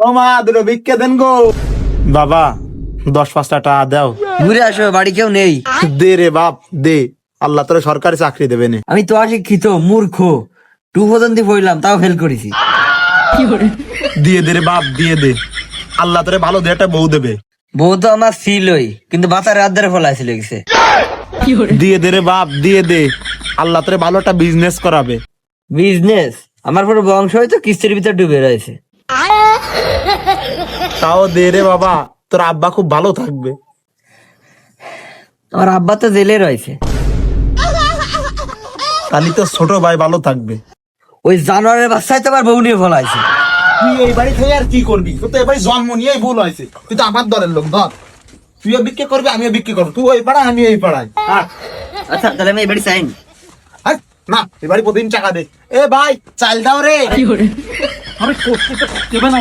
ও মা দুটো ভিক্ষা দেন গো। বাবা 10-5টা টাকা দাও। ঘুরে আসো, বাড়ি কেউ নেই। দে রে বাপ দে, আল্লাহ তোর সরকারি চাকরি দেবে নে। আমি তো অশিক্ষিত মূর্খ, 2 পর্যন্ত পড়লাম তাও ফেল করেছি। দিয়ে দে রে বাপ দিয়ে দে, আল্লাহ তোরে ভালো দিয়ে একটা বউ দেবে। বউ তো আমার ছিলই, কিন্তু বাতার রাত ধরে ফলাইছিল গেছে। দিয়ে দে রে বাপ দিয়ে দে, আল্লাহ তোরে ভালো একটা বিজনেস করাবে। বিজনেস? আমার পুরো বংশ হয়তো কিস্তির ভিতর ডুবে রয়েছে। তাও দে রে বাবা, তোর আব্বা খুব ভালো থাকবে। আমার আব্বা তো জেলে রয়েছে। তাহলে তো ছোট ভাই ভালো থাকবে। ওই জানোয়ারের বাচ্চায় তো আমার বউ নিয়ে ফলাইছে। তুই এই বাড়ি থেকে আর কি করবি? তোর তো এই বাড়ি জন্ম নিয়েই ভুল হয়েছে। তুই তো আমার দলের লোক, ধর তুইও বিক্রি করবি আমিও বিক্রি করবো, তুই ওই পাড়ায় আমি এই পাড়ায়। আচ্ছা তাহলে আমি এবারে চাই না এই বাড়ি প্রতিদিন টাকা দে। এ ভাই চাল দাও রে। আরে করতে তো দেবে না।